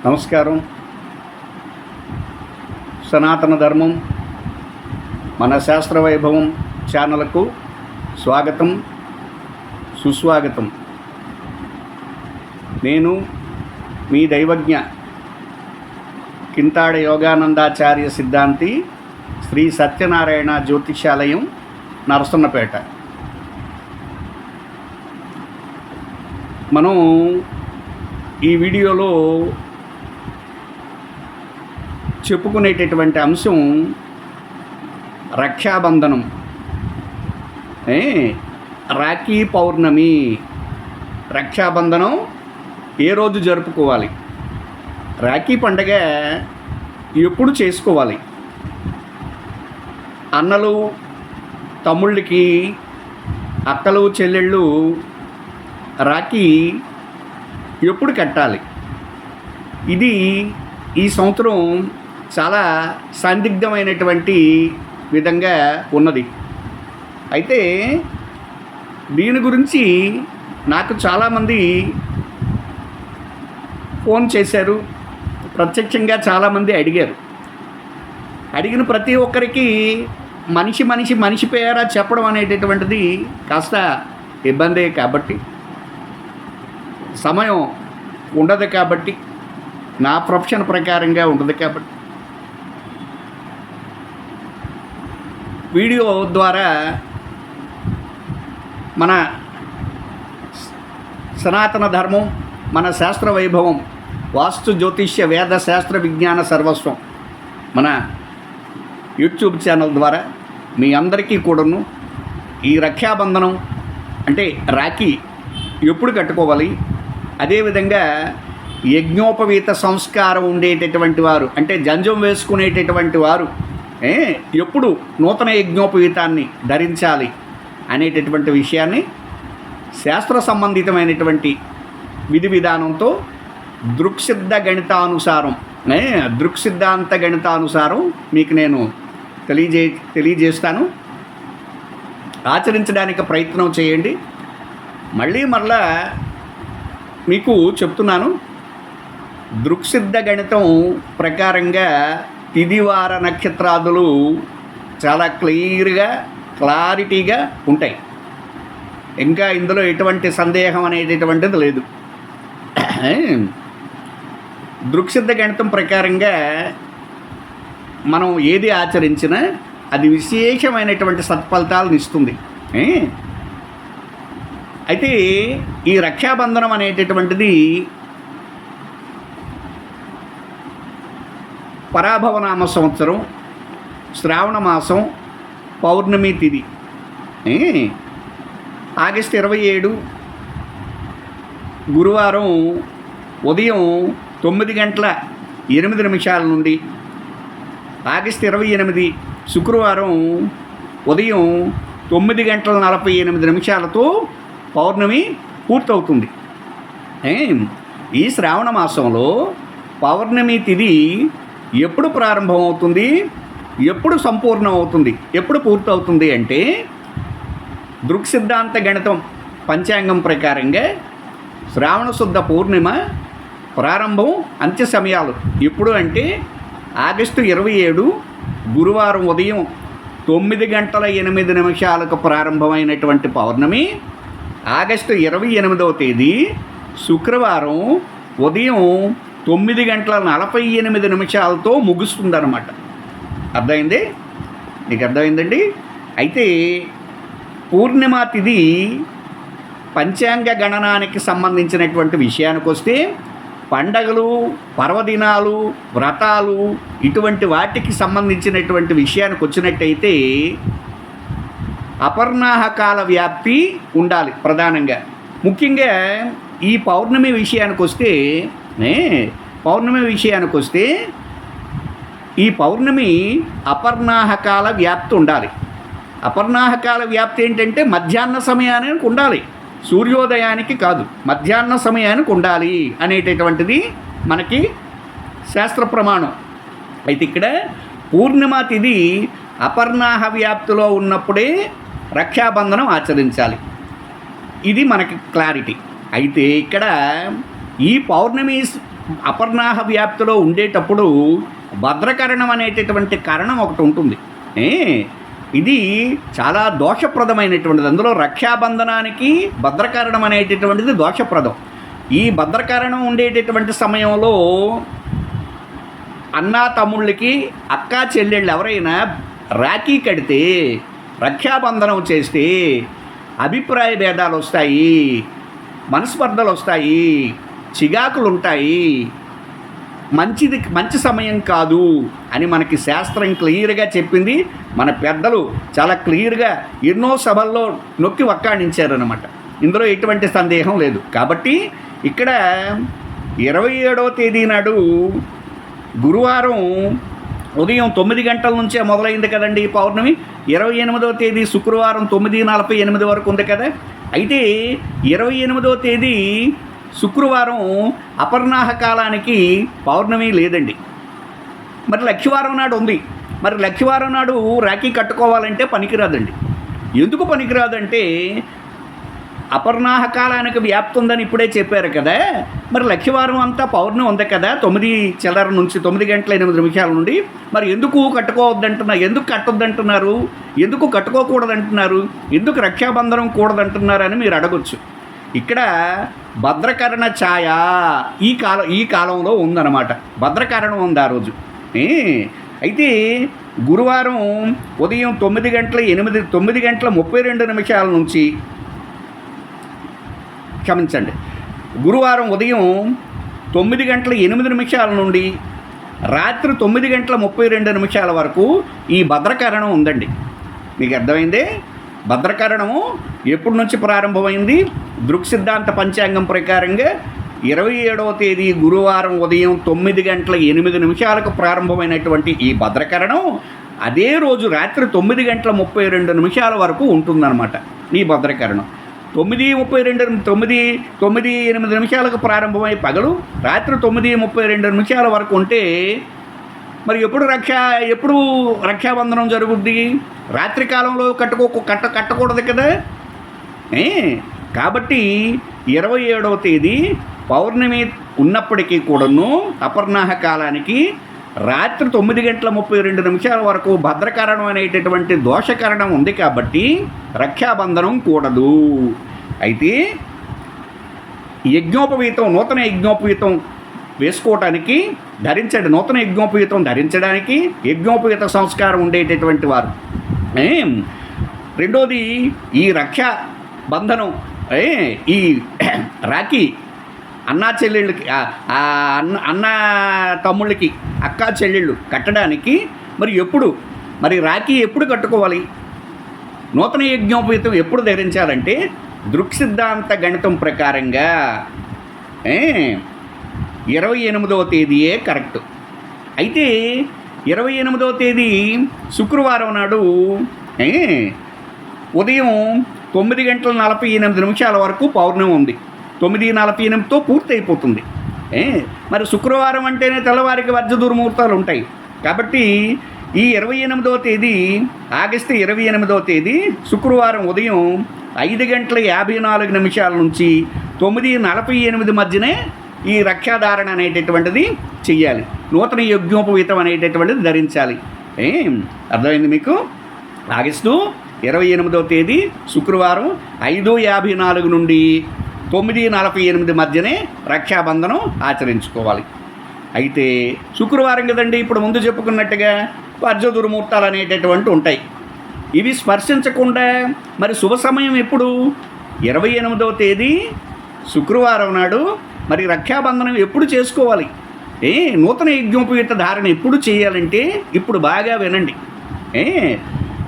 నమస్కారం. సనాతన ధర్మం మన శాస్త్ర వైభవం ఛానల్కు స్వాగతం, సుస్వాగతం. నేను మీ దైవజ్ఞ కింతాడ యోగానందాచార్య సిద్ధాంతి, శ్రీ సత్యనారాయణ జ్యోతిషాలయం, నరసన్నపేట. మనం ఈ వీడియోలో చెప్పుకునేటటువంటి అంశం రక్షాబంధనం. రాఖీ పౌర్ణమి. రక్షాబంధనం ఏ రోజు జరుపుకోవాలి? రాఖీ పండగ ఎప్పుడు చేసుకోవాలి? అన్నలు తమ్ముళ్ళకి, అక్కలు చెల్లెళ్ళు రాఖీ ఎప్పుడు కట్టాలి? ఇది ఈ సంవత్సరం చాలా సందిగ్ధమైనటువంటి విధంగా ఉన్నది. అయితే దీని గురించి నాకు చాలామంది ఫోన్ చేశారు, ప్రత్యక్షంగా చాలామంది అడిగారు. అడిగిన ప్రతి ఒక్కరికి మనిషి పేరా చెప్పడం అనేటటువంటిది కాస్త ఇబ్బందే. కాబట్టి సమయం ఉండదు, కాబట్టి నా ప్రొఫెషన్ ప్రకారంగా ఉండదు, కాబట్టి వీడియో ద్వారా మన సనాతన ధర్మం, మన శాస్త్ర వైభవం, వాస్తు జ్యోతిష్య వేద శాస్త్ర విజ్ఞాన సర్వస్వం మన యూట్యూబ్ ఛానల్ ద్వారా మీ అందరికీ కూడాను ఈ రక్షాబంధనం అంటే రాఖీ ఎప్పుడు కట్టుకోవాలి, అదేవిధంగా యజ్ఞోపవీత సంస్కారం ఉండేటటువంటి వారు అంటే జంజం వేసుకునేటటువంటి వారు ఎప్పుడు నూతన యజ్ఞోపవీతాన్ని ధరించాలి అనేటటువంటి విషయాన్ని శాస్త్ర సంబంధితమైనటువంటి విధి విధానంతో దృక్సిద్ధ దృక్సిద్ధాంత గణితానుసారం మీకు నేను తెలియజేస్తాను. ఆచరించడానికి ప్రయత్నం చేయండి. మరలా మీకు చెప్తున్నాను, దృక్సిద్ధ గణితం ప్రకారంగా తిదివార నక్షత్రాదులు చాలా క్లారిటీగా ఉంటాయి. ఇంకా ఇందులో ఎటువంటి సందేహం అనేటటువంటిది లేదు. దృక్సిద్ధ గణితం ప్రకారంగా మనం ఏది ఆచరించినా అది విశేషమైనటువంటి సత్ఫలితాలను ఇస్తుంది. అయితే ఈ రక్షాబంధనం అనేటటువంటిది పరాభవనామ సంవత్సరం, శ్రావణ మాసం, పౌర్ణమి తిథి, ఆగస్టు 27 గురువారం ఉదయం 9:08 నుండి, ఆగస్టు 28 శుక్రవారం ఉదయం 9:48 పౌర్ణమి పూర్తవుతుంది. ఈ శ్రావణ మాసంలో పౌర్ణమి తిథి ఎప్పుడు ప్రారంభమవుతుంది, ఎప్పుడు సంపూర్ణం అవుతుంది, ఎప్పుడు పూర్తవుతుంది అంటే దృక్సిద్ధాంత గణితం పంచాంగం ప్రకారంగా శ్రావణ శుద్ధ పూర్ణిమ ప్రారంభం అంత్య సమయాలు ఎప్పుడు అంటే ఆగస్టు 27 గురువారం ఉదయం 9:08 ప్రారంభమైనటువంటి పౌర్ణమి ఆగస్టు 28వ తేదీ శుక్రవారం ఉదయం 9:48 ముగుస్తుందన్నమాట. అర్థమైంది? నీకు అర్థమైందండి? అయితే పూర్ణిమ తిథి పంచాంగ గణనానికి సంబంధించినటువంటి విషయానికి వస్తే పండగలు, పర్వదినాలు, వ్రతాలు ఇటువంటి వాటికి సంబంధించినటువంటి విషయానికి వచ్చినట్టయితే అపర్ణాహ కాల వ్యాప్తి ఉండాలి ప్రధానంగా. ముఖ్యంగా ఈ పౌర్ణమి విషయానికి వస్తే ఈ పౌర్ణమి అపర్ణాహకాల వ్యాప్తి ఉండాలి. అపర్ణాహకాల వ్యాప్తి ఏంటంటే మధ్యాహ్న సమయానికి ఉండాలి, సూర్యోదయానికి కాదు, మధ్యాహ్న సమయానికి ఉండాలి అనేటటువంటిది మనకి శాస్త్ర ప్రమాణం. అయితే ఇక్కడ పూర్ణిమ తిథి అపర్ణాహ వ్యాప్తిలో ఉన్నప్పుడే రక్షాబంధనం ఆచరించాలి. ఇది మనకి క్లారిటీ. అయితే ఇక్కడ ఈ పౌర్ణమి అపర్ణాహ వ్యాప్తిలో ఉండేటప్పుడు భద్రకరణం అనేటటువంటి కరణం ఒకటి ఉంటుంది. ఇది చాలా దోషప్రదమైనటువంటిది. అందులో రక్షాబంధనానికి భద్రకరణం అనేటటువంటిది దోషప్రదం. ఈ భద్రకరణం ఉండేటటువంటి సమయంలో అన్నా తమ్ముళ్ళకి అక్కా చెల్లెళ్ళు ఎవరైనా రాఖీ కడితే, రక్షాబంధనం చేస్తే అభిప్రాయ భేదాలు వస్తాయి, మనస్పర్ధలు వస్తాయి, చిగాకులు ఉంటాయి, మంచి సమయం కాదు అని మనకి శాస్త్రం క్లియర్గా చెప్పింది. మన పెద్దలు చాలా క్లియర్గా ఎన్నో సభల్లో నొక్కి వక్కాణించారనమాట. ఇందులో ఎటువంటి సందేహం లేదు. కాబట్టి ఇక్కడ 27వ తేదీ నాడు గురువారం ఉదయం 9 గంటల నుంచే మొదలైంది కదండి పౌర్ణమి. 28వ తేదీ శుక్రవారం 9:48 వరకు ఉంది కదా. అయితే 28వ తేదీ శుక్రవారం అపర్ణాహ కాలానికి పౌర్ణమి లేదండి. మరి లక్షవారం నాడు ఉంది. మరి లక్షవారం నాడు రాఖీ కట్టుకోవాలంటే పనికిరాదండి. ఎందుకు పనికిరాదంటే అపర్ణాహ కాలానికి వ్యాప్తి ఉందని ఇప్పుడే చెప్పారు కదా. మరి లక్షవారం అంతా పౌర్ణమి ఉంది కదా, 9 చిల్లర నుంచి 9 గంటల 8 నిమిషాల నుండి. మరి ఎందుకు కట్టుకోవద్దంటున్నారు? ఎందుకు కట్టొద్దంటున్నారు? ఎందుకు కట్టుకోకూడదంటున్నారు? ఎందుకు రక్షాబంధనం కూడదంటున్నారు అని మీరు అడగొచ్చు. ఇక్కడ భద్రకరణ ఛాయ ఈ కాలంలో ఉందన్నమాట. భద్రకరణం ఉంది ఆ రోజు. అయితే గురువారం ఉదయం 9 గంటల 32 నిమిషాల నుంచి, క్షమించండి, గురువారం ఉదయం 9 గంటల 8 నిమిషాల నుండి రాత్రి 9 గంటల 32 నిమిషాల వరకు ఈ భద్రకరణం ఉందండి. మీకు అర్థమైందే? భద్రకరణము ఎప్పటి నుంచి ప్రారంభమైంది? దృక్సిద్ధాంత పంచాంగం ప్రకారంగా 27వ తేదీ గురువారం ఉదయం 9 గంటల 8 నిమిషాలకు ప్రారంభమైనటువంటి ఈ భద్రకరణం అదే రోజు రాత్రి 9 గంటల 32 నిమిషాల వరకు ఉంటుందన్నమాట. ఈ భద్రకరణం 9:8 నిమిషాలకు ప్రారంభమై పగలు రాత్రి 9:32 నిమిషాల వరకు ఉంటే మరి ఎప్పుడు రక్షాబంధనం జరుగుద్ది? రాత్రి కాలంలో కట్టకూడదు కదా. కాబట్టి 27వ తేదీ పౌర్ణమి ఉన్నప్పటికీ కూడాను అపర్ణాహ కాలానికి రాత్రి 9 గంటల 32 నిమిషాల వరకు భద్రకరణం అనేటటువంటి దోషకరణం ఉంది. కాబట్టి రక్షాబంధనం కూడదు. అయితే నూతన యజ్ఞోపవీతం వేసుకోవటానికి ధరించండి. నూతన యజ్ఞోపవీతం ధరించడానికి యజ్ఞోపవీత సంస్కారం ఉండేటటువంటి వారు. రెండోది ఈ రక్షాబంధనం, ఈ రాఖీ అన్నా చెల్లెళ్ళకి, అన్న తమ్ముళ్ళకి, అక్కా చెల్లెళ్ళు కట్టడానికి మరి రాఖీ ఎప్పుడు కట్టుకోవాలి? నూతన యజ్ఞోపవీతం ఎప్పుడు ధరించాలంటే దృక్సిద్ధాంత గణితం ప్రకారంగా 28వ తేదీయే కరెక్ట్. అయితే 28వ తేదీ శుక్రవారం నాడు ఉదయం 9 గంటల 48 నిమిషాల వరకు పౌర్ణమి ఉంది. 9:48తో పూర్తి అయిపోతుంది. మరి శుక్రవారం అంటేనే తెల్లవారికి వర్జ దుర్ముహూర్తాలు ఉంటాయి. కాబట్టి ఈ 28వ తేదీ ఆగస్టు 28వ తేదీ శుక్రవారం ఉదయం 5 గంటల 54 నిమిషాల నుంచి 9:48 మధ్యనే ఈ రక్షాధారణ అనేటటువంటిది చెయ్యాలి. నూతన యజ్ఞోపవీతం అనేటటువంటిది ధరించాలి. అర్థమైంది మీకు? ఆగస్టు 28వ తేదీ శుక్రవారం 5:54 నుండి 9:48 మధ్యనే రక్షాబంధనం ఆచరించుకోవాలి. అయితే శుక్రవారం కదండి, ఇప్పుడు ముందు చెప్పుకున్నట్టుగా వర్జ దుర్ముహూర్తాలు అనేటటువంటి ఉంటాయి. ఇవి స్పర్శించకుండా మరి శుభ సమయం ఎప్పుడు? 28వ తేదీ శుక్రవారం నాడు మరి రక్షాబంధనం ఎప్పుడు చేసుకోవాలి? నూతన యజ్ఞోపవీత ధారణ ఎప్పుడు చేయాలంటే ఇప్పుడు బాగా వినండి.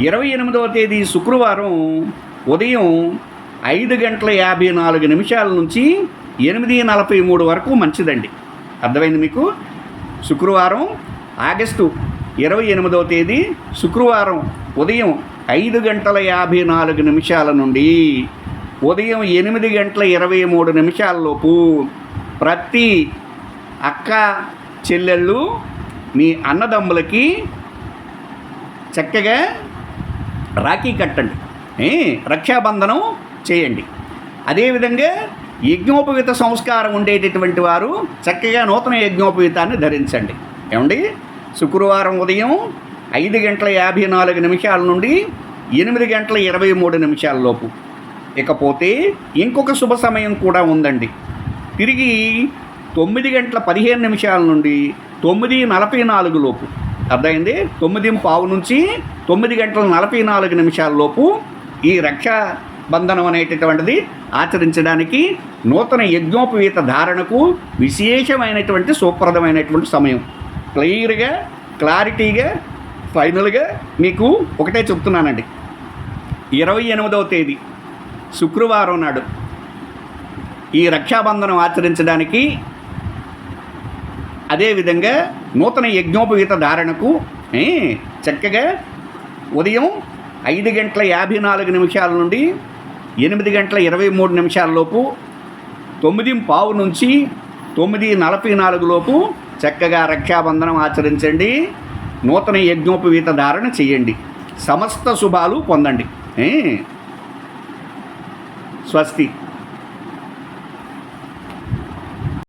28వ తేదీ శుక్రవారం ఉదయం 5 గంటల 54 నిమిషాల నుంచి 8:43 వరకు మంచిదండి. అర్థమైంది మీకు? శుక్రవారం ఆగస్టు 28వ తేదీ శుక్రవారం ఉదయం 5 గంటల 54 నిమిషాల నుండి ఉదయం 8 గంటల 23 నిమిషాలలోపు ప్రతి అక్క చెల్లెళ్ళు మీ అన్నదమ్ములకి చక్కగా రాఖీ కట్టండి, రక్షాబంధనం చేయండి. అదేవిధంగా యజ్ఞోపవీత సంస్కారం ఉండేటటువంటి వారు చక్కగా నూతన యజ్ఞోపవీతాన్ని ధరించండి. ఏమండి, శుక్రవారం ఉదయం 5:54 నుండి 8:23 లోపు. ఇకపోతే ఇంకొక శుభ సమయం కూడా ఉందండి. తిరిగి 9:15 నుండి 9:44 లోపు. అర్థమైంది? 9:15 నుంచి 9:44 లోపు ఈ రక్షాబంధనం అనేటటువంటిది ఆచరించడానికి నూతన యజ్ఞోపవీత ధారణకు విశేషమైనటువంటి సుప్రదమైనటువంటి సమయం. క్లియర్గా, క్లారిటీగా, ఫైనల్గా మీకు ఒకటే చెప్తున్నానండి. 28వ తేదీ శుక్రవారం నాడు ఈ రక్షాబంధనం ఆచరించడానికి, అదేవిధంగా నూతన యజ్ఞోపవీత ధారణకు చక్కగా ఉదయం 5:54 నుండి 8:23 లోపు, 9:15 నుంచి 9:44 లోపు చక్కగా రక్షాబంధనం ఆచరించండి. నూతన యజ్ఞోపవీత ధారణ చేయండి. సమస్త శుభాలు పొందండి. స్వస్తి.